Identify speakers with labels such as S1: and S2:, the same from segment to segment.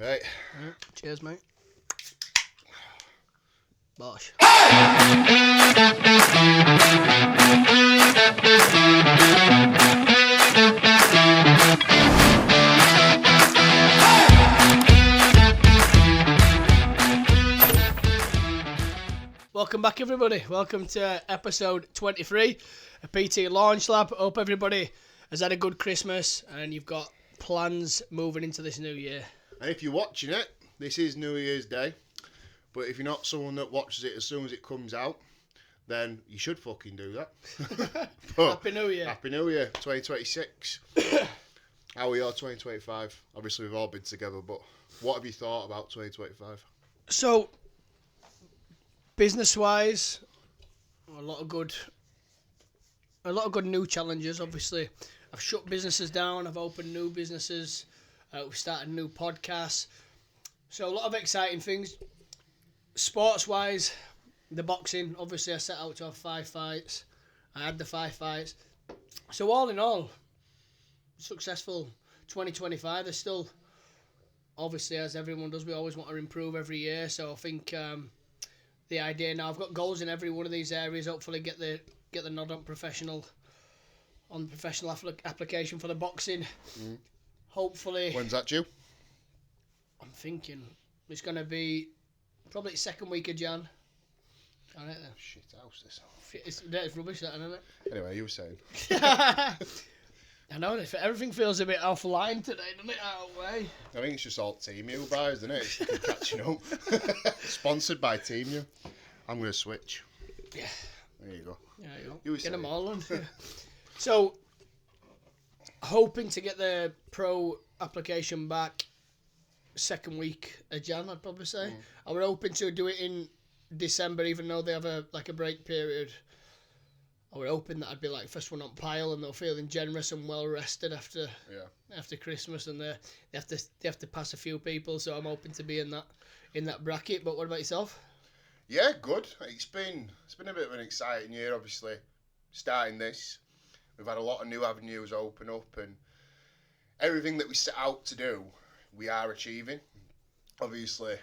S1: Right.
S2: Cheers, mate. Bosh. Welcome back, everybody. Welcome to episode 23 of PT Launch Lab. Hope everybody has had a good Christmas and you've got plans moving into this new year.
S1: And if you're watching it, this is New Year's Day. But if you're not someone that watches it as soon as it comes out, then you should fucking do that.
S2: Happy New Year.
S1: Happy New Year, 2026. How are your 2025? Obviously, we've all been together, but what have you thought about 2025?
S2: So, business-wise, a lot of good new challenges. Obviously, I've shut businesses down. I've opened new businesses. We've started new podcasts. So a lot of exciting things. Sports-wise, the boxing. Obviously, I set out to have 5 fights. I had the 5 fights. So all in all, successful 2025. There's still, obviously, as everyone does, we always want to improve every year. So I think the idea now, I've got goals in every one of these areas. Hopefully, get the nod on professional application for the boxing. Hopefully.
S1: When's that due?
S2: I'm thinking it's going to be probably second week of Jan.
S1: Shit house, this.
S2: It's rubbish, that, isn't it?
S1: Anyway, you were saying.
S2: I know, everything feels a bit off line today, doesn't it? Out of way.
S1: I think it's just all Team U buys, isn't it? It's catching up. Sponsored by Team U. I'm going to switch.
S2: Yeah.
S1: There you go.
S2: Yeah,
S1: You were
S2: get
S1: saying.
S2: them all on. So, hoping to get the pro application back second week of Jan, I'd probably say. I were hoping to do it in December, even though they have a break period. I were hoping that I'd be like first one on pile, and they're feeling generous and well rested after Christmas, and they have to pass a few people. So I'm hoping to be in that bracket. But what about yourself?
S1: Yeah, good. It's been a bit of an exciting year, obviously. Starting this, we've had a lot of new avenues open up, and everything that we set out to do, we are achieving. Obviously,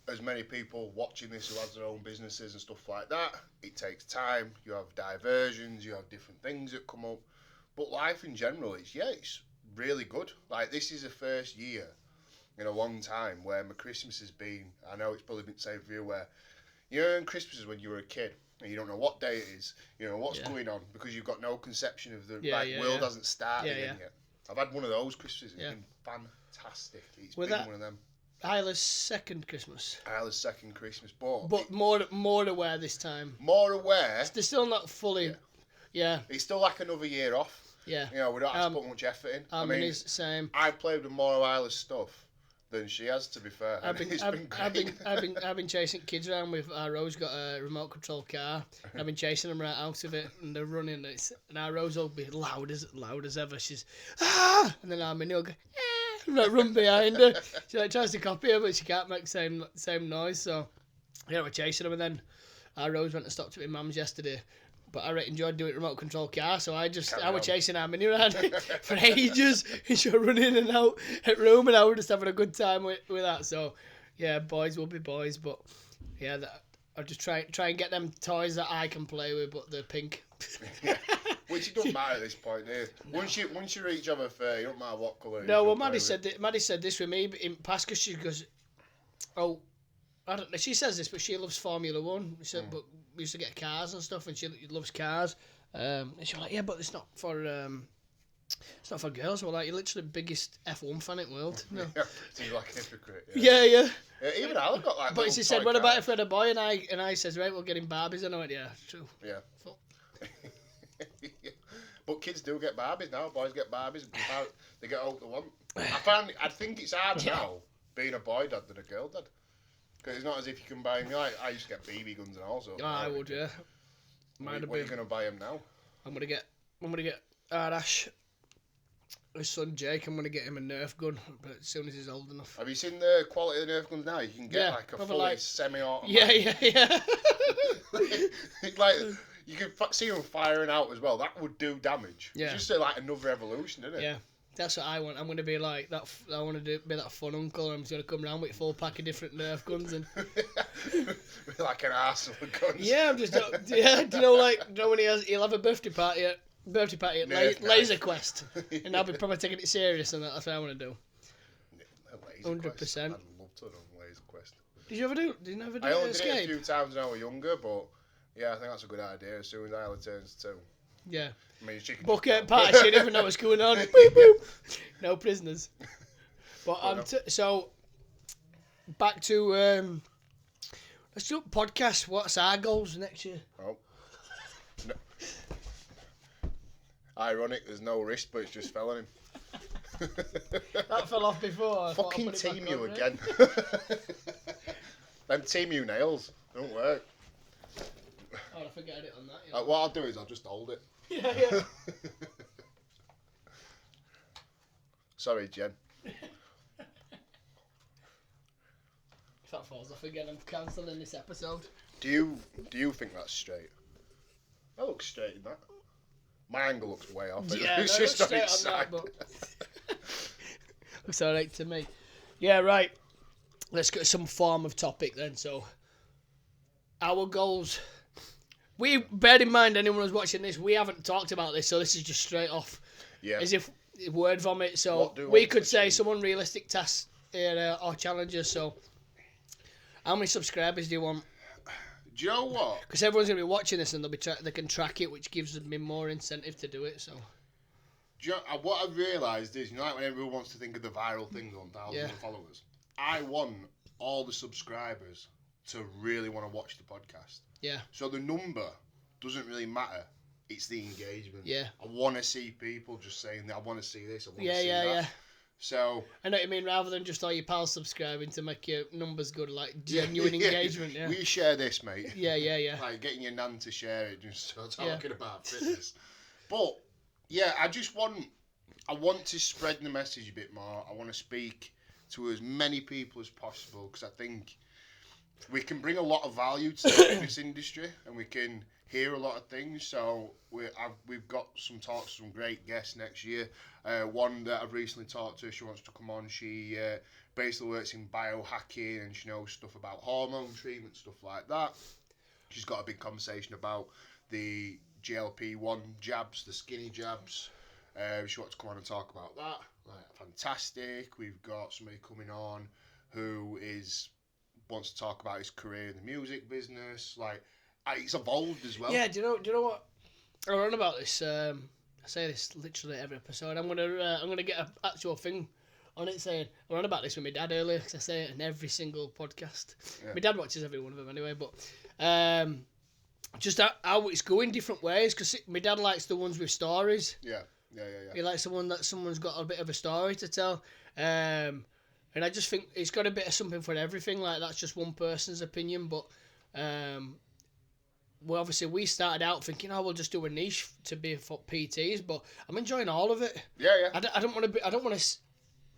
S1: as many people watching this who have their own businesses and stuff like that, it takes time. You have diversions, you have different things that come up. But life in general, it's really good. Like, this is the first year in a long time where my Christmas has been, I know it's probably been the same for you, where, you know, Christmas is when you were a kid and you don't know what day it is, you know, what's going on, because you've got no conception of the world hasn't started yet. I've had one of those Christmases, it's been fantastic. It's been one of them.
S2: Isla's second Christmas.
S1: Isla's second Christmas, but
S2: more aware this time.
S1: More aware.
S2: They're still not fully. Yeah.
S1: It's still like another year off.
S2: Yeah.
S1: You know, we don't have to put much effort in.
S2: I mean, it's the same.
S1: I've played with more of Isla's stuff than she has, to be fair. I've
S2: been chasing kids around with our Rose got a remote control car. And I've been chasing them right out of it, and they're running. And our Rose will be loud as ever. She's and then our Minnie will go like run behind her. She like tries to copy her, but she can't make the same noise. So we're chasing them, and then our Rose went and stopped at my mum's yesterday. But I enjoyed doing remote control car, so I was chasing our Minnie around for ages, and she was running in and out at room, and I was just having a good time with that. So, yeah, boys will be boys, but yeah, I'll just try and get them toys that I can play with, but they're pink.
S1: Which it doesn't matter at this point, do you? Once you reach over 30, it don't matter what colour.
S2: No, well, Maddie said this with me in past, because she goes, oh, I don't know. She says this, but she loves Formula One. She said, but we used to get cars and stuff, and she loves cars. And she was like, yeah, but it's not for girls. Well, like, you're literally the biggest F1 fan in the world. No.
S1: Seems like a hypocrite.
S2: Yeah.
S1: Even I've got like.
S2: But she said, what about if we had a boy? And I says, right, we'll get him Barbies. And I went, yeah, true.
S1: Yeah. But kids do get Barbies now. Boys get Barbies. They get all they want. I think it's harder now being a boy dad than a girl dad. Because it's not as if you can buy them. Like, I used to get BB guns and all sorts.
S2: I would, yeah.
S1: What are you going to buy him now?
S2: I'm gonna get Ash, his son Jake. I'm gonna get him a Nerf gun, but as soon as he's old enough.
S1: Have you seen the quality of the Nerf guns now? You can get like a fully semi-automatic.
S2: Yeah.
S1: Like you can see them firing out as well. That would do damage.
S2: Yeah.
S1: It's just like another evolution, isn't it?
S2: Yeah. That's what I want. I'm gonna be like that. I want to be that fun uncle. I'm just gonna come round with a full pack of different Nerf guns and
S1: like an arsenal of guns.
S2: yeah, I'm just yeah. Do you know when he'll have a birthday party at Laser Quest, and I'll be probably taking it serious, and that's what I want to do. 100%.
S1: I'd love to run Laser Quest.
S2: Did you ever do? Did you never do?
S1: I only
S2: Escape?
S1: did it a few times when I was younger, but yeah, I think that's a good idea. As soon as Isla turns 2.
S2: Yeah.
S1: I mean,
S2: Bucket party, she didn't even know what's going on. Boop, boop. No prisoners. But so back to let's do a podcast. What's our goals next year?
S1: Oh. No. Ironic, there's no wrist, but it's just fell on him.
S2: That fell off before.
S1: Fucking team you again. Them team you nails don't work.
S2: Oh, I forget it on that. Yeah.
S1: What I'll do is I'll just hold it.
S2: Yeah.
S1: Sorry, Jen.
S2: If that falls off again, I'm cancelling this episode.
S1: Do you think that's straight? That looks straight in that. My angle looks way off.
S2: Yeah,
S1: it's just on its side.
S2: That, but looks alright to me. Yeah, right. Let's get some form of topic then. So, our goals. We bear in mind, anyone who's watching this, we haven't talked about this, so this is just straight off.
S1: Yeah.
S2: As if word vomit. So we could say some unrealistic tasks or challenges. So, how many subscribers do you want?
S1: Do you know what?
S2: Because everyone's gonna be watching this and they can track it, which gives me more incentive to do it. So.
S1: Do you know, what I've realised is, like when everyone wants to think of the viral things on thousands of followers, I want all the subscribers to really want to watch the podcast.
S2: Yeah.
S1: So the number doesn't really matter. It's the engagement.
S2: Yeah.
S1: I want to see people just saying that I want to see this. I want to see
S2: that.
S1: Yeah. So
S2: I know what you mean. Rather than just all your pals subscribing to make your numbers good, like genuine engagement. Yeah.
S1: Will you share this, mate?
S2: Yeah.
S1: Like getting your nan to share it, just talking about fitness. But yeah, I want to spread the message a bit more. I want to speak to as many people as possible because I think we can bring a lot of value to the fitness industry and we can hear a lot of things. So we've got some talks, some great guests next year. One that I've recently talked to, she wants to come on. She basically works in biohacking and she knows stuff about hormone treatment, stuff like that. She's got a big conversation about the GLP-1 jabs, the skinny jabs. She wants to come on and talk about that. Fantastic. We've got somebody coming on who wants to talk about his career in the music business. It's evolved as well.
S2: Yeah, do you know what? I run about this. I say this literally every episode. I'm gonna get an actual thing on it saying I ran about this with my dad earlier because I say it in every single podcast. Yeah. My dad watches every one of them anyway, but just how it's going different ways because my dad likes the ones with stories.
S1: Yeah.
S2: He likes someone's got a bit of a story to tell. And I just think it's got a bit of something for everything. Like that's just one person's opinion, but well, obviously we started out thinking, we'll just do a niche to be for PTs, but I'm enjoying all of it.
S1: Yeah.
S2: I don't want to,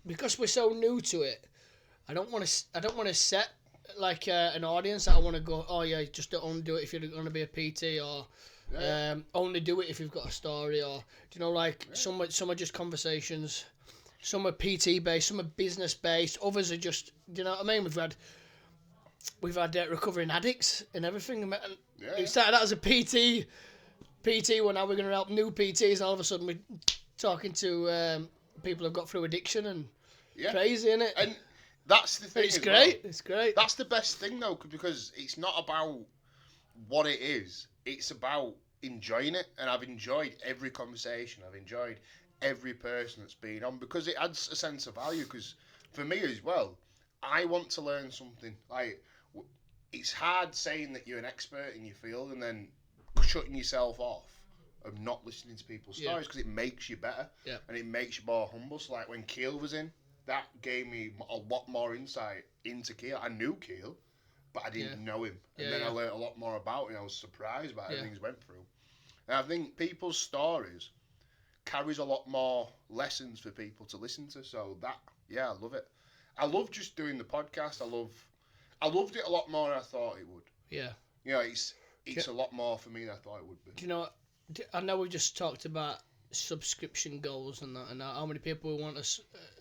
S2: because we're so new to it. I don't want to set like an audience that I want to go. Oh yeah, just don't do it if you're going to be a PT, or only do it if you've got a story, or some are just conversations. Some are PT based, some are business based. Others are just, do you know what I mean? We've had recovering addicts and everything. And it started out as a PT. Well, now we're going to help new PTs, and all of a sudden we're talking to people who've got through addiction and crazy, innit?
S1: And that's the thing.
S2: It's great. Well. It's great.
S1: That's the best thing though, because it's not about what it is. It's about enjoying it, and I've enjoyed every conversation. I've enjoyed every person that's been on because it adds a sense of value. Because for me as well, I want to learn something. Like, it's hard saying that you're an expert in your field and then shutting yourself off of not listening to people's stories because it makes you better and it makes you more humble. So like when Keel was in, that gave me a lot more insight into Keel. I knew Keel, but I didn't know him. And then I learned a lot more about him. I was surprised by everything he's went through. And I think people's stories carries a lot more lessons for people to listen to. So that, I love it. I love just doing the podcast. I loved it a lot more than I thought it would.
S2: Yeah.
S1: You know, it's a lot more for me than I thought it would be.
S2: Do you know what? I know we just talked about subscription goals and that, and how many people we want as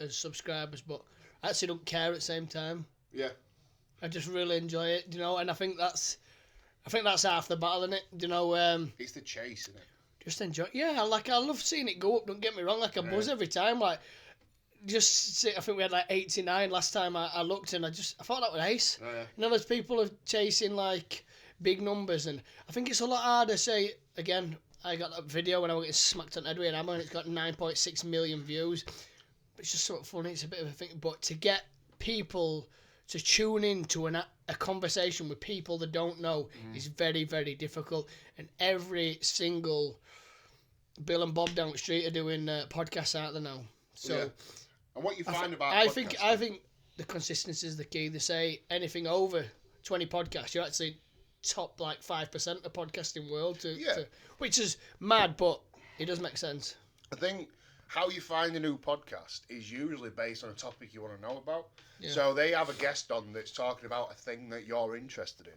S2: subscribers, but I actually don't care at the same time.
S1: Yeah.
S2: I just really enjoy it, you know, and I think that's half the battle, isn't it? You know,
S1: it's the chase, isn't it?
S2: Just enjoy. Yeah, like I love seeing it go up. Don't get me wrong. Like I buzz every time. Like just see, I think we had like 89 last time I looked, and I thought that was ace.
S1: Oh, yeah.
S2: You know, there's people are chasing like big numbers, and I think it's a lot harder. Say again, I got that video when I was getting smacked on the head with an hammer, and it's got 9.6 million views. It's just sort of funny. It's a bit of a thing, but to get people to tune in to a conversation with people that don't know is very, very difficult. And every single Bill and Bob down the street are doing podcasts out there now. So,
S1: yeah. And what you find about
S2: I think the consistency is the key. They say anything over 20 podcasts, you're actually top like 5% of podcasting world. Which is mad, but it does make sense.
S1: I think how you find a new podcast is usually based on a topic you want to know about. Yeah. So they have a guest on that's talking about a thing that you're interested in.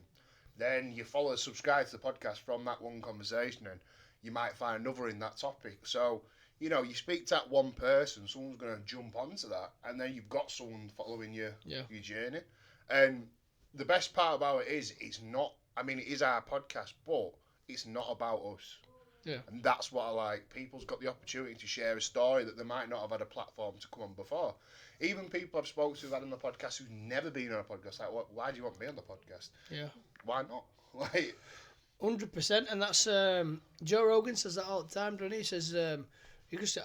S1: Then you subscribe to the podcast from that one conversation, and you might find another in that topic. So, you know, you speak to that one person, someone's going to jump onto that, and then you've got someone following your journey. And the best part about it is it's not, I mean, it is our podcast, but it's not about us.
S2: Yeah.
S1: And that's what I like. People's got the opportunity to share a story that they might not have had a platform to come on before. Even people I've spoken to who've had on the podcast who've never been on a podcast, like, why do you want me on the podcast?
S2: Yeah.
S1: Why not? Like,
S2: 100%, and that's Joe Rogan says that all the time, doesn't he? He says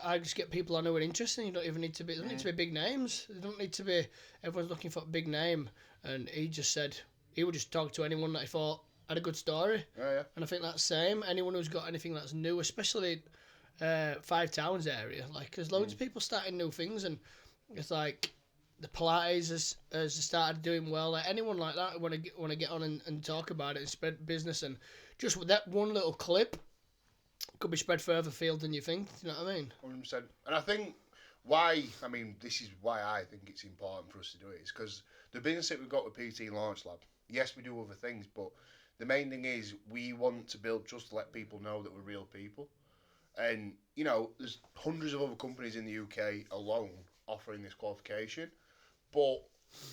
S2: I just get people I know are interested. You don't even need to be. They don't need to be big names. They don't need to be. Everyone's looking for a big name, and he just said he would just talk to anyone that he thought had a good story.
S1: Oh, yeah.
S2: And I think that's the same. Anyone who's got anything that's new, especially Five Towns area, like there's loads of people starting new things, and it's like the Pilates has started doing well. Like anyone like that want to get on and talk about it and spread business, and just with that one little clip could be spread further field than you think. You know what I mean?
S1: 100%. And I think this is why I think it's important for us to do it, is because the business that we've got with PT Launch Lab, yes, we do other things, but the main thing is we want to build trust to let people know that we're real people. And, you know, there's hundreds of other companies in the UK alone offering this qualification, but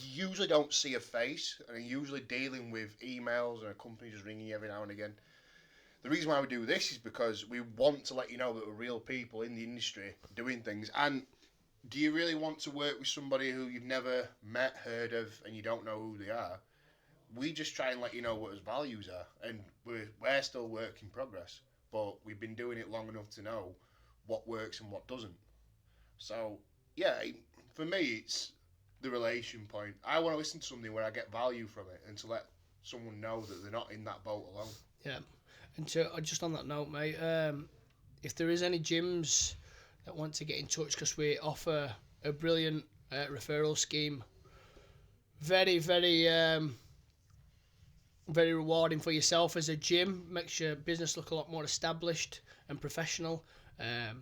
S1: you usually don't see a face, and you're usually dealing with emails and a company just ringing you every now and again. The reason why we do this is because we want to let you know that we're real people in the industry doing things. And do you really want to work with somebody who you've never met, heard of, and you don't know who they are? We just try and let you know what his values are, and we're still work in progress, but we've been doing it long enough to know what works and what doesn't. So, yeah, for me, it's the relation point. I want to listen to something where I get value from it, and to let someone know that they're not in that boat alone.
S2: Yeah, and so just on that note, mate, if there is any gyms that want to get in touch, because we offer a brilliant referral scheme, very, very, very rewarding for yourself as a gym, makes your business look a lot more established and professional. And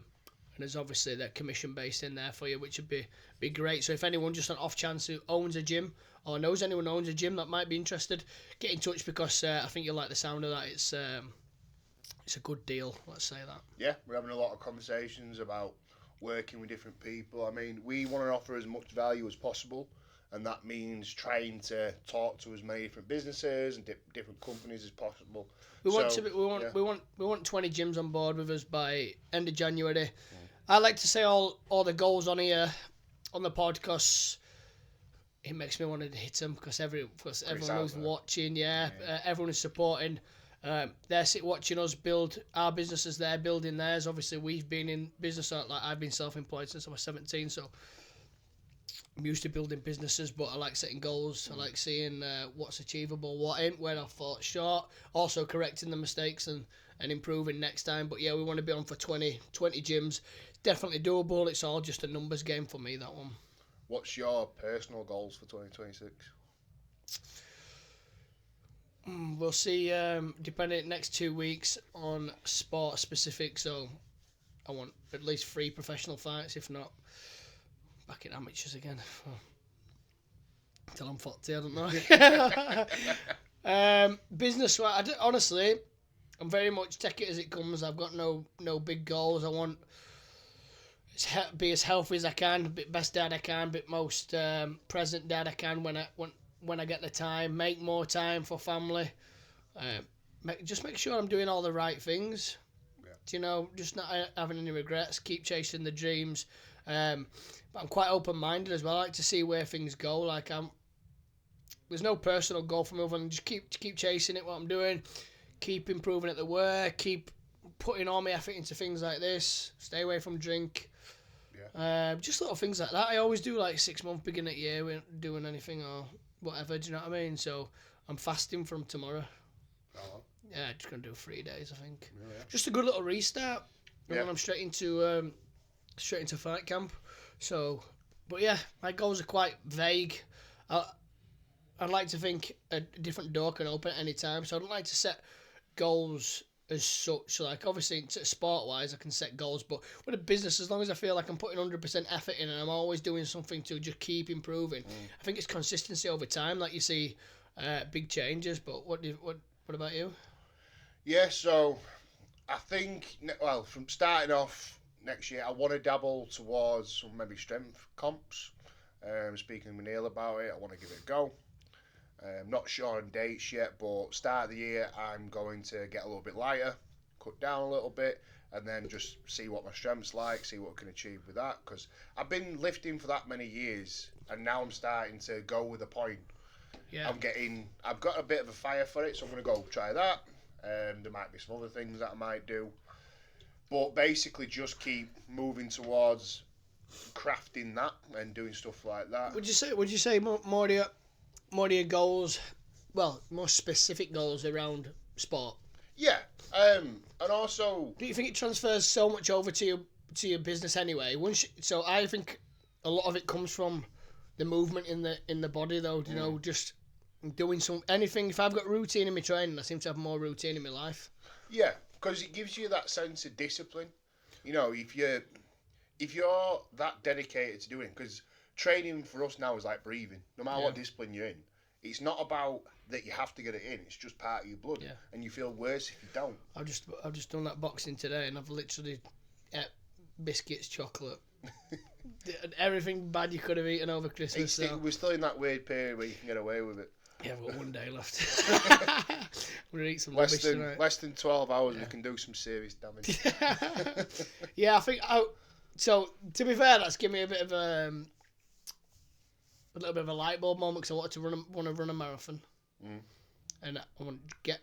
S2: there's obviously that commission based in there for you, which would be great. So if anyone just on off chance who owns a gym or knows anyone who owns a gym that might be interested, get in touch, because I think you'll like the sound of that. It's a good deal, let's say that.
S1: Yeah, we're having a lot of conversations about working with different people. I mean, we want to offer as much value as possible, and that means trying to talk to as many different businesses and different companies as possible.
S2: We want 20 gyms on board with us by end of January. I like to say all the goals on here on the podcast. It makes me want to hit them because everyone who's watching, everyone is supporting. They're watching us build our businesses. They're building theirs. Obviously, we've been in business. Like I've been self-employed since I was 17, so I'm used to building businesses. But I like setting goals. I like seeing what's achievable, what ain't, where I fall short. Also correcting the mistakes and improving next time. But yeah, we want to be on for 20 gyms. It's definitely doable. It's all just a numbers game for me, that one.
S1: What's your personal goals for 2026?
S2: We'll see, depending next 2 weeks on sport specific. So I want at least 3 professional fights, if not back in amateurs again. Till I'm 40, I don't know. Business, honestly, I'm very much take it as it comes. I've got no big goals. I want be as healthy as I can, be best dad I can, be most present dad I can when I get the time. Make more time for family. Just make sure I'm doing all the right things.
S1: Yeah.
S2: You know, just not having any regrets. Keep chasing the dreams. But I'm quite open-minded as well. I like to see where things go. Like there's no personal goal for me other than just keep chasing it. What I'm doing, keep improving at the work, keep putting all my effort into things like this. Stay away from drink.
S1: Yeah.
S2: Just little things like that. I always do like 6 month beginning of year when doing anything or whatever. Do you know what I mean? So I'm fasting from tomorrow.
S1: Oh.
S2: Yeah, just gonna do 3 days, I think.
S1: Yeah.
S2: Just a good little restart. And
S1: Yeah.
S2: then I'm straight into fight camp. So, but yeah, my goals are quite vague. I'd like to think a different door can open at any time. So I don't like to set goals as such. Like obviously, sport wise, I can set goals, but with a business, as long as I feel like I'm putting 100% effort in and I'm always doing something to just keep improving, I think it's consistency over time. Like you see, big changes. But what about you?
S1: Yeah, so I think, well, from starting off next year, I want to dabble towards some maybe strength comps. Speaking with Neil about it, I want to give it a go. I'm not sure on dates yet, but start of the year, I'm going to get a little bit lighter, cut down a little bit, and then just see what my strength's like, see what I can achieve with that. Because I've been lifting for that many years, and now I'm starting to go with a point.
S2: Yeah.
S1: I've got a bit of a fire for it, so I'm going to go try that. There might be some other things that I might do, but basically just keep moving towards crafting that and doing stuff like that.
S2: Would you say more of your goals, well, more specific goals around sport?
S1: Yeah, and also,
S2: Do you think it transfers so much over to your business anyway? So I think a lot of it comes from the movement in the body, though. You know, just doing anything. If I've got routine in my training, I seem to have more routine in my life.
S1: yeah, because it gives you that sense of discipline. You know, if you're that dedicated to doing, because training for us now is like breathing. No matter what discipline you're in, it's not about that you have to get it in. It's just part of your blood, and you feel worse if you don't.
S2: I've just done that boxing today, and I've literally ate biscuits, chocolate, everything bad you could have eaten over Christmas.
S1: We're still in that weird period where you can get away with it.
S2: Yeah, I've got 1 day left. I'm gonna eat some
S1: less
S2: rubbish
S1: than
S2: tonight.
S1: less than 12 hours, we can do some serious damage.
S2: Yeah, I think. So to be fair, that's given me a little bit of a light bulb moment because I want to run a marathon, and I want to get.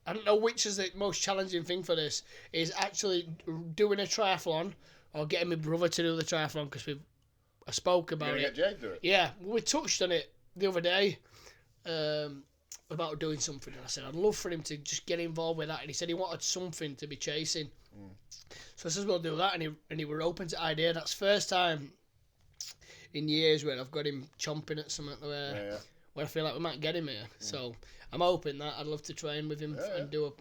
S2: I don't know which is the most challenging thing for this is actually doing a triathlon or getting my brother to do the triathlon because I spoke about
S1: You're
S2: it.
S1: gonna get Jay to do it?
S2: Yeah, we touched on it the other day about doing something, and I said I'd love for him to just get involved with that, and he said he wanted something to be chasing. So I said we'll do that, and he were open to the idea. That's first time in years where I've got him chomping at something where I feel like we might get him here. So I'm hoping that I'd love to train with him and do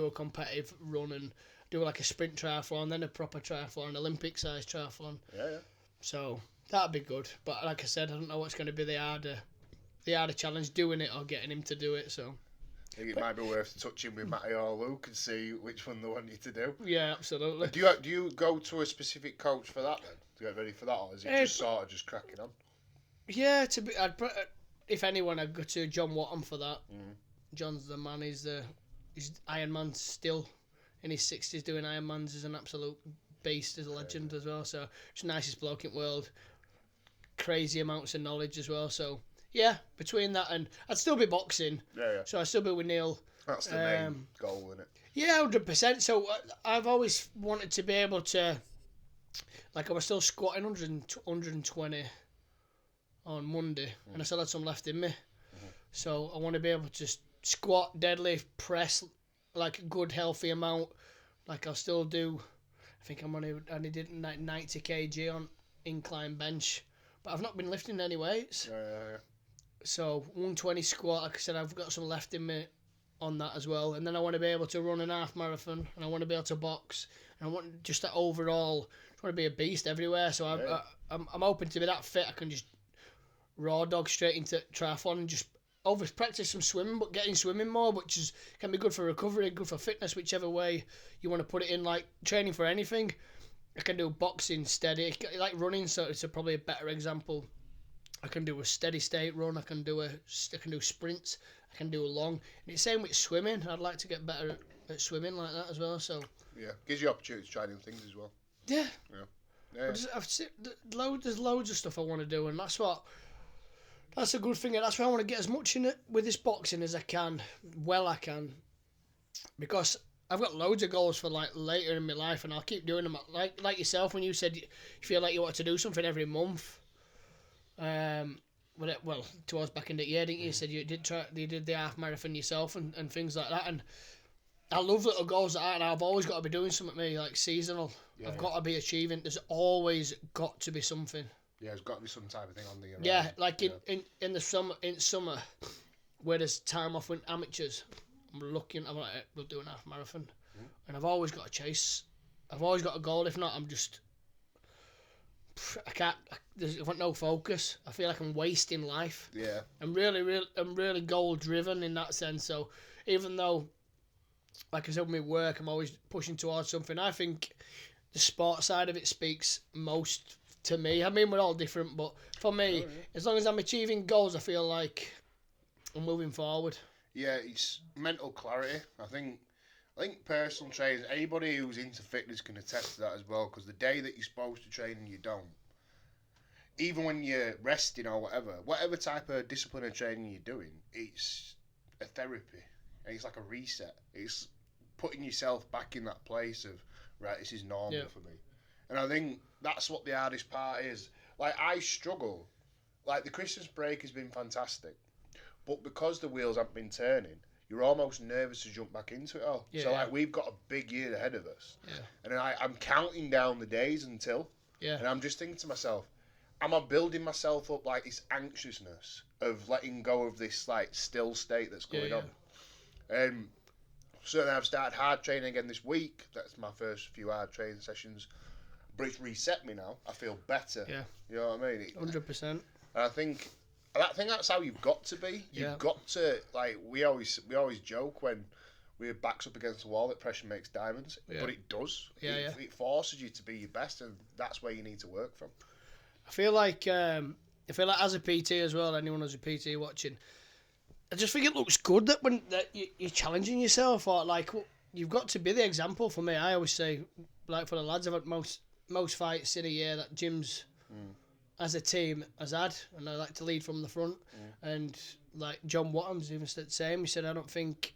S2: a competitive run and do like a sprint triathlon, then a proper triathlon, Olympic sized triathlon.
S1: Yeah.
S2: So that'd be good. But like I said, I don't know what's going to be the harder challenge, doing it or getting him to do it. So
S1: I think it might be worth touching with Matty or Luke and see which one they want you to do.
S2: yeah, absolutely.
S1: Do you go to a specific coach for that then to get ready for that, or is it just sort of just cracking on?
S2: Yeah, if anyone, I'd go to John Watton for that. John's the man. He's Ironman still in his 60s doing Ironmans. He's an absolute beast. He's a legend as well. So he's the nicest bloke in the world. Crazy amounts of knowledge as well. So yeah, between that and I'd still be boxing.
S1: Yeah.
S2: So I'd still be with Neil.
S1: That's the main goal, isn't it?
S2: Yeah, 100%. So I've always wanted to be able to, like I was still squatting 120 on Monday, and I still had some left in me. So I want to be able to squat, deadlift, press, like a good healthy amount. Like I'll still do, I think I only did like 90 kg on incline bench, but I've not been lifting any weights.
S1: Yeah.
S2: So 120 squat, like I said, I've got some left in me on that as well. And then I want to be able to run an half marathon, and I want to be able to box, and I want just that overall. I want to be a beast everywhere. So I'm hoping to be that fit. I can just raw dog straight into triathlon and just over practice some swimming, but getting swimming more, which can be good for recovery, good for fitness, whichever way you want to put it in. Like training for anything, I can do boxing steady, like running. So it's probably a better example. I can do a steady state run. I can do sprints. I can do a long. And it's same with swimming. I'd like to get better at swimming like that as well. So
S1: yeah, gives you opportunity to try new things as well.
S2: Yeah.
S1: Yeah.
S2: There's loads of stuff I want to do, and that's a good thing. And that's why I want to get as much in it with this boxing as I can, I can, because I've got loads of goals for like later in my life, and I'll keep doing them. Like yourself, when you said you feel like you want to do something every month. Towards back in the year, didn't you? You said you did the half marathon yourself and things like that, and I love little goals like that, and I've always got to be doing something, like seasonal. Yeah, I've got to be achieving. There's always got to be something.
S1: Yeah, there's got to be some type of thing on the horizon.
S2: Yeah, like in the summer, where there's time off with amateurs, I'm like, we'll do an half marathon, and I've always got to chase. I've always got a goal. If not, I'm just, I can't. I've got no focus. I feel like I'm wasting life.
S1: Yeah.
S2: I'm really goal driven in that sense. So even though, like I said, with my work, I'm always pushing towards something. I think the sport side of it speaks most to me. I mean, we're all different, but for me, as long as I'm achieving goals, I feel like I'm moving forward.
S1: Yeah, it's mental clarity. I think personal trainers, anybody who's into fitness can attest to that as well, because the day that you're supposed to train and you don't, even when you're resting or whatever type of discipline of training you're doing, it's a therapy. And it's like a reset. It's putting yourself back in that place of, right, this is normal for me. And I think that's what the hardest part is. Like, I struggle. Like, the Christmas break has been fantastic. But because the wheels haven't been turning, you're almost nervous to jump back into it all. Yeah, so, like, we've got a big year ahead of us. Yeah. And I'm counting down the days until. Yeah. And I'm just thinking to myself, am I building myself up, like, this anxiousness of letting go of this, like, still state that's going on? So then I've started hard training again this week. That's my first few hard training sessions. But it's reset me now. I feel better. Yeah. You know what I mean?
S2: 100%.
S1: And I think that's how you've got to be. You've got to, like, we always joke when we're backs up against the wall that pressure makes diamonds. Yeah. But it does. It forces you to be your best, and that's where you need to work from.
S2: I feel like as a PT as well, anyone who's a PT watching, I just think it looks good that when you're challenging yourself, or like you've got to be the example for me. I always say, like, for the lads, I've had most fights in a year that Jim's as a team has had, and I like to lead from the front. And like John Watham's even said the same. He said, I don't think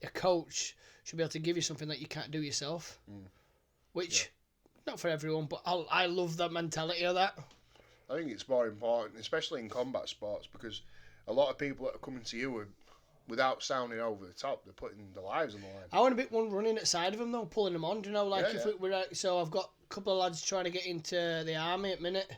S2: a coach should be able to give you something that you can't do yourself, which not for everyone, but I love that mentality of that.
S1: I think it's more important, especially in combat sports, because a lot of people that are coming to you without sounding over the top, they're putting their lives on the line.
S2: I want to be one running at the side of them though, pulling them on. Do you know, like so I've got a couple of lads trying to get into the army at the minute,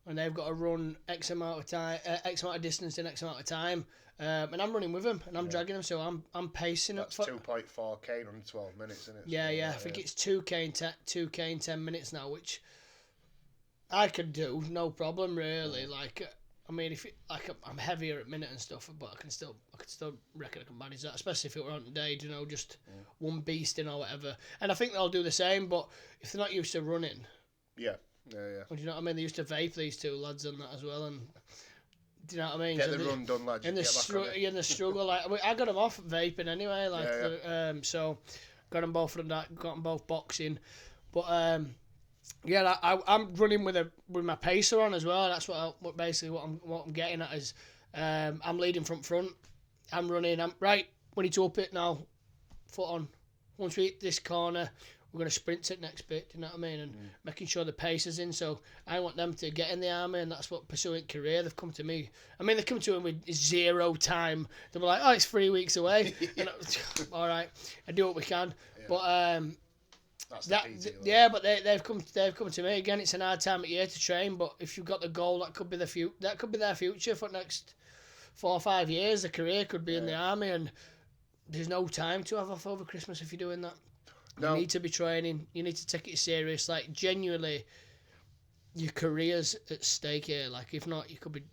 S2: and they've got to run X amount of time, X amount of distance in X amount of time, and I'm running with them and I'm dragging them, so I'm pacing
S1: it. That's 2.4k in 12 minutes, isn't it?
S2: Yeah. I think it's 2k in 10 minutes now, which I could do no problem really. Like, I mean, if I'm heavier at minute and stuff, but I can still reckon I can manage that, especially if it were on today, you know, just one beasting or whatever. And I think they'll do the same, but if they're not used to running,
S1: yeah.
S2: Well, do you know what I mean? They used to vape, these two lads and that as well, and do you know what I mean?
S1: Get the run done, lads.
S2: In the struggle, like I got them off vaping anyway, like so got them both from that, got them both boxing, but I'm running with my pacer on as well. That's what I'm getting at is I'm leading from front. I'm running. We need to up it now. Foot on. Once we hit this corner, we're going to sprint to the next bit. Do you know what I mean? And making sure the pace is in. So I want them to get in the army, and that's what pursuing career. They've come to me. I mean, they come to him with zero time. They're like, oh, it's 3 weeks away. And all right, I do what we can. Yeah. But but they've come to me again. It's an hard time of year to train, but if you've got the goal, that could be their future for the next 4 or 5 years. The career could be in the army, and there's no time to have off over Christmas if you're doing that. No. You need to be training. You need to take it serious. Like, genuinely, your career's at stake here. Like, if not, you could be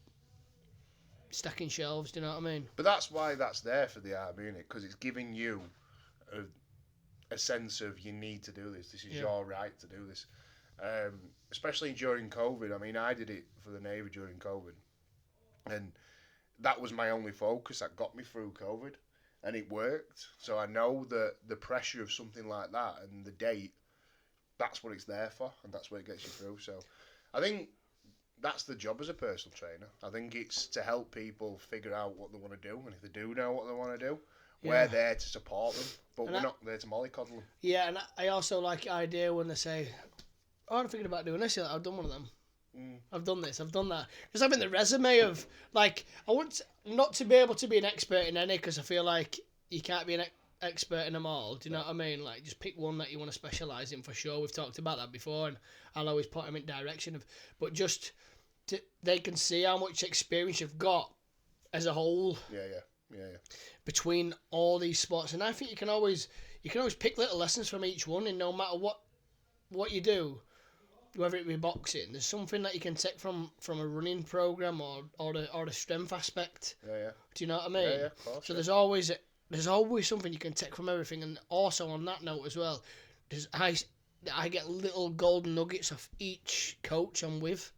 S2: stacking shelves. Do you know what I mean?
S1: But that's why that's there for the army, isn't it? Because it's giving you a sense of you need to do this. This is your right to do this. Especially during COVID. I mean, I did it for the Navy during COVID. And that was my only focus. That got me through COVID. And it worked. So I know that the pressure of something like that and the date, that's what it's there for. And that's what it gets you through. So I think that's the job as a personal trainer. I think it's to help people figure out what they want to do. And if they do know what they want to do, we're there to support them. But we're not there to mollycoddle them.
S2: Yeah, and I also like the idea when they say, oh, I'm thinking about doing this. Like, I've done one of them. I've done this, I've done that. Just having the resume of, like, I want not to be able to be an expert in any, because I feel like you can't be an expert in them all. Do you know what I mean? Like, just pick one that you want to specialise in for sure. We've talked about that before, and I'll always put them in direction of, but just they can see how much experience you've got as a whole.
S1: Yeah.
S2: Between all these sports, and I think you can always pick little lessons from each one, and no matter what you do, whether it be boxing, there's something that you can take from a running program or the strength aspect.
S1: Yeah.
S2: Do you know what I mean?
S1: Yeah, of course.
S2: So there's always something you can take from everything, and also on that note as well, I get little golden nuggets of each coach I'm with,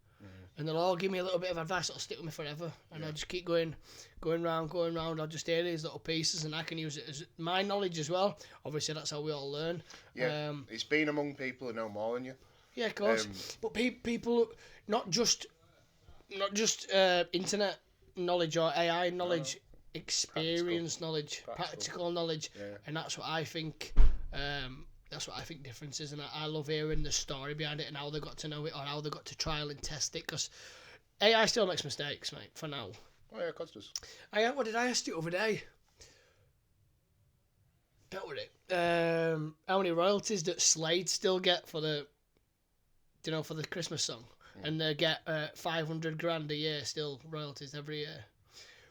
S2: and they'll all give me a little bit of advice that'll stick with me forever, and I just keep going round. I'll just hear these little pieces, and I can use it as my knowledge as well. Obviously, that's how we all learn.
S1: Yeah, it's been among people who know more than you.
S2: Yeah, of course. But people, not just internet knowledge or AI knowledge, experience knowledge, practical knowledge, and that's what I think. That's what I think difference is, and I love hearing the story behind it and how they got to know it or how they got to trial and test it. Because AI still makes mistakes, mate. For now.
S1: Oh yeah, of course it does.
S2: What did I ask you the other day? What was it? How many royalties that Slade still get for the Christmas song? And they get 500 grand a year still royalties every year.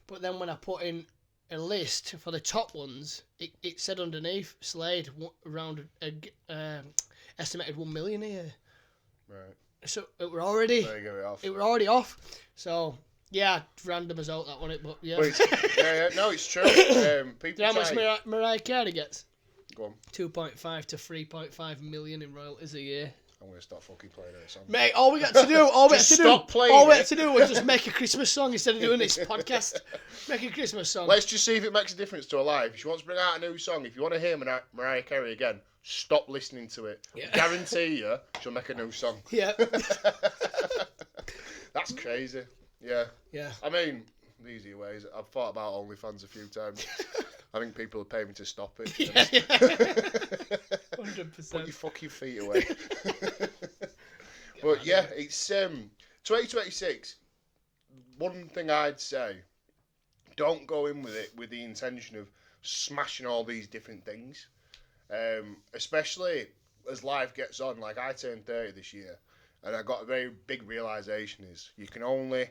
S2: But then when I put in a list for the top ones, it said underneath Slade around estimated 1 million a year.
S1: Right.
S2: So it were already off. So yeah, random as out that one, but yeah.
S1: But it's true. People
S2: Do you know how much Mariah Carey gets?
S1: Go on.
S2: 2.5 to 3.5 million in royalties a year.
S1: I'm going to start fucking playing that song.
S2: Mate, all we had to do was just make a Christmas song instead of doing this podcast. Make a Christmas song.
S1: Let's just see if it makes a difference to her life. If she wants to bring out a new song, if you want to hear Mariah Carey again, stop listening to it.
S2: Yeah.
S1: I guarantee you she'll make a new song.
S2: Yeah.
S1: That's crazy. Yeah.
S2: Yeah.
S1: I mean, the easier ways. I've thought about OnlyFans a few times. I think people are paying me to stop it.
S2: Yeah. 100%.
S1: Put your fucking feet away. But yeah, it's 2026. One thing I'd say, don't go in with it with the intention of smashing all these different things. Especially as life gets on. Like, I turned 30 this year, and I got a very big realisation is you can only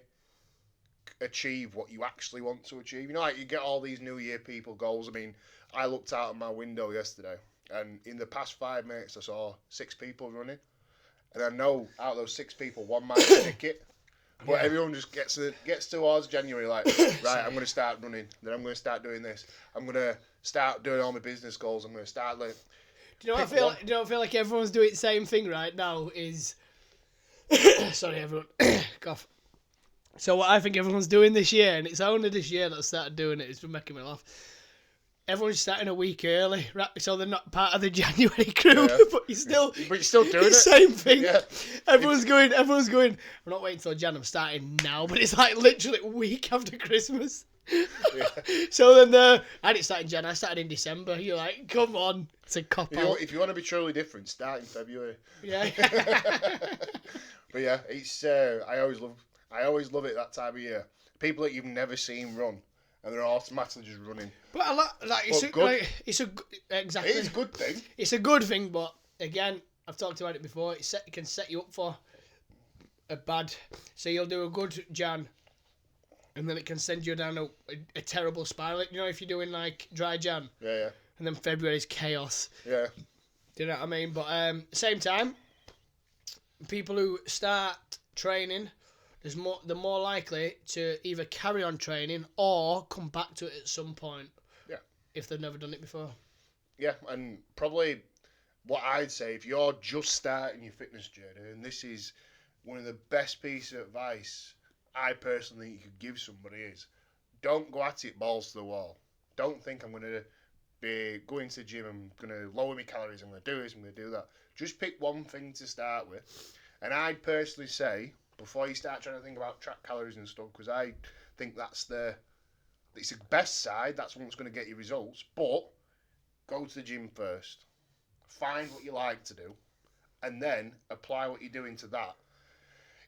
S1: achieve what you actually want to achieve. You know, like, you get all these New Year people goals. I mean, I looked out of my window yesterday, and in the past 5 minutes I saw 6 people running, and I know out of those 6 people, one might nick it. But everyone just gets towards January like, right, I'm going to start running, then I'm going to start doing this, I'm going to start doing all my business goals, I'm going to start like.
S2: Do you know what I feel like everyone's doing the same thing right now is sorry everyone cough. So what I think everyone's doing this year, and it's only this year that I started doing it, it's been making me laugh. Everyone's starting a week early, right? So they're not part of the January crew, but you're still doing it. Same thing. Yeah. Everyone's going. I'm not waiting until Jan. I'm starting now, but it's like literally a week after Christmas. Yeah. So then I didn't start in Jan. I started in December. You're like, come on, it's a cop out.
S1: If you want to be truly different, start in February.
S2: Yeah.
S1: But yeah, it's I always love it that time of year. People that you've never seen run. And they're automatically just running.
S2: But I like it's exactly.
S1: It is a good thing.
S2: It's a good thing, but again, I've talked about it before. It can set you up for a bad. So you'll do a good Jan, and then it can send you down a terrible spiral. You know, if you're doing like dry Jan.
S1: Yeah.
S2: And then February's chaos.
S1: Yeah.
S2: Do you know what I mean? But same time, people who start training they're more likely to either carry on training or come back to it at some point.
S1: Yeah.
S2: If they've never done it before.
S1: Yeah, and probably what I'd say, if you're just starting your fitness journey, and this is one of the best pieces of advice I personally think you could give somebody, is don't go at it balls to the wall. Don't think I'm going to be going to the gym, I'm going to lower my calories, I'm going to do this, I'm going to do that. Just pick one thing to start with. And I'd personally say, before you start trying to think about track calories and stuff, because I think it's the best side, that's what's going to get you results, but go to the gym first. Find what you like to do, and then apply what you're doing to that.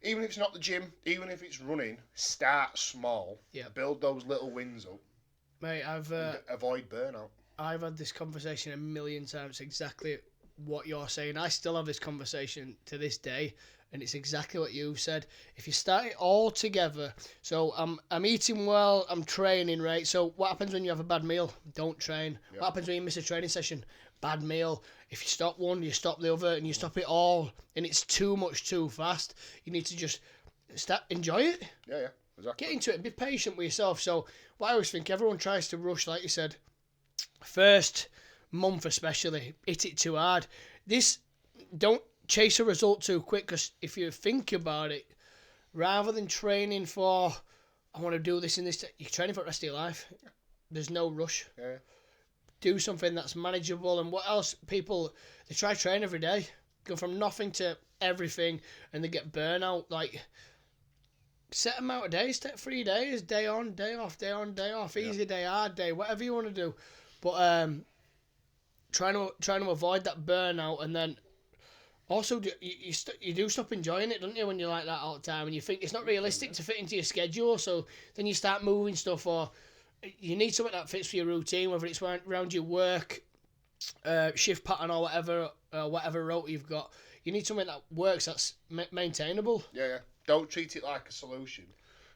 S1: Even if it's not the gym, even if it's running, start small.
S2: Yeah.
S1: Build those little wins up.
S2: Mate,
S1: avoid burnout.
S2: I've had this conversation a million times, exactly what you're saying. I still have this conversation to this day, and it's exactly what you said. If you start it all together, so I'm eating well, I'm training, right? So what happens when you have a bad meal? Don't train. Yep. What happens when you miss a training session? Bad meal. If you stop one, you stop the other, and you stop it all, and it's too much too fast. You need to just enjoy it.
S1: Yeah, exactly.
S2: Get into it and be patient with yourself. So what I always think, everyone tries to rush, like you said, first month especially, hit it too hard. Don't chase a result too quick, because if you think about it, rather than training for, I want to do this and this, you're training for the rest of your life. There's no rush.
S1: Yeah.
S2: Do something that's manageable. And what else? People, they try train every day, go from nothing to everything, and they get burnout. Like, set amount of days, take 3 days, day on, day off, day on, day off, easy day, hard day, whatever you want to do. But trying to avoid that burnout, and then also you do stop enjoying it, don't you, when you're like that all the time, and you think it's not realistic to fit into your schedule. So then you start moving stuff, or you need something that fits for your routine, whether it's around your work, shift pattern, or whatever route you've got. You need something that works, that's maintainable.
S1: Yeah. Don't treat it like a solution.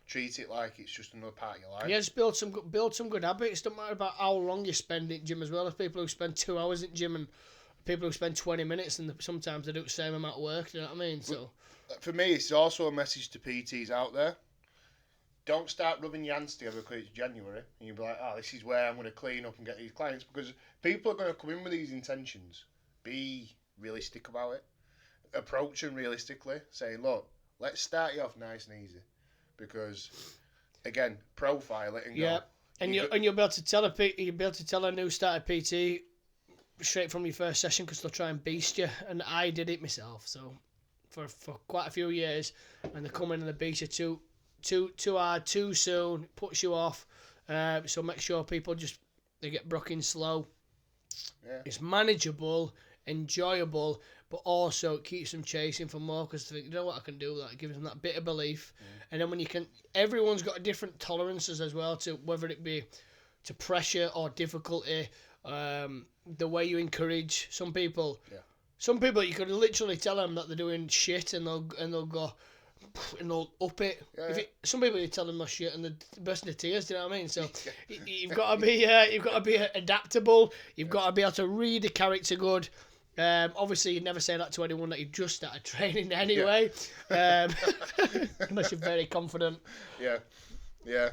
S1: Treat it like it's just another part of your life.
S2: Yeah, just build some good habits. Don't matter about how long you spend in gym as well. There's people who spend 2 hours in gym and people who spend 20 minutes, and sometimes they do the same amount of work. Do you know what I mean? So,
S1: for me, it's also a message to PTs out there. Don't start rubbing your hands together because it's January and you'll be like, oh, this is where I'm going to clean up and get these clients, because people are going to come in with these intentions. Be realistic about it. Approach them realistically. Say, look, let's start you off nice and easy, because again, profile it and go.
S2: And you'll be able to tell a new starter PT straight from your first session, because they'll try and beast you. And I did it myself. So for quite a few years, and they come in and they beast you too hard, too soon, puts you off. So make sure people they get brooking slow.
S1: Yeah.
S2: It's manageable, enjoyable, but also it keeps them chasing for more, because they think, you know what, I can do that. It gives them that bit of belief. And then everyone's got different tolerances as well, to whether it be to pressure or difficulty, the way you encourage some people.
S1: Yeah.
S2: Some people, you could literally tell them that they're doing shit, and they'll go and they'll up it.
S1: Yeah.
S2: Some people, you tell them they're shit and they're bursting into tears. Do you know what I mean? So you've got to be adaptable. You've got to be able to read the character good. Obviously, you'd never say that to anyone that you've just started training anyway, unless you're very confident.
S1: Yeah. You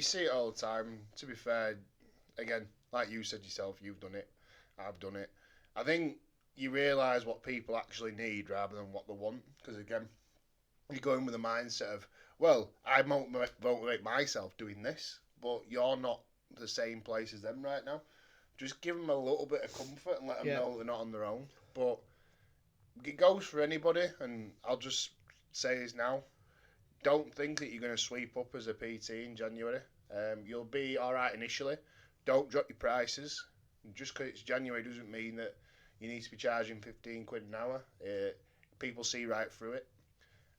S1: see it all the time. To be fair, again, like you said yourself, you've done it. I've done it. I think you realise what people actually need rather than what they want. Because again, you go in with a mindset of, well, I motivate myself doing this, but you're not the same place as them right now. Just give them a little bit of comfort and let them know they're not on their own. But it goes for anybody, and I'll just say this now. Don't think that you're going to sweep up as a PT in January. You'll be all right initially. Don't drop your prices. Just because it's January doesn't mean that you need to be charging 15 quid an hour. People see right through it.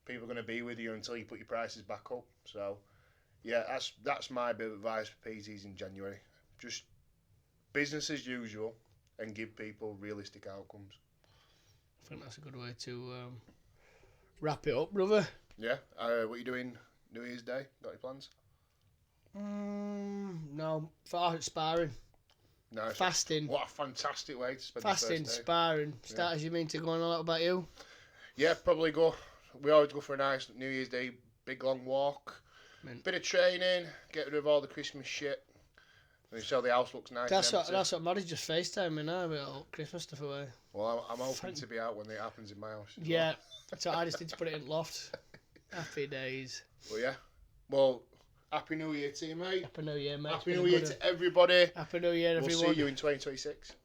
S1: People are going to be with you until you put your prices back up. So, yeah, that's my bit of advice for PTs in January. Just business as usual and give people realistic outcomes.
S2: I think that's a good way to wrap it up, brother.
S1: Yeah. What are you doing New Year's Day? Got any plans?
S2: No. Sparring.
S1: No.
S2: Fasting.
S1: What a fantastic way to spend
S2: Fasting,
S1: the first day.
S2: sparring. Starters, you mean to go on a lot about you?
S1: Yeah, probably go We always go for a nice New Year's Day big long walk, bit of training, get rid of all the Christmas shit. So the house looks nice.
S2: That's what Maddie's just FaceTiming now with all Christmas stuff away.
S1: Well, I'm hoping to be out when it happens in my house.
S2: Yeah, so I just need to put it in loft. Happy days.
S1: Well, yeah. Well, Happy New Year to you, mate.
S2: Happy New Year, mate.
S1: Happy New Year to everybody.
S2: Happy New Year, everyone.
S1: We'll see you in 2026.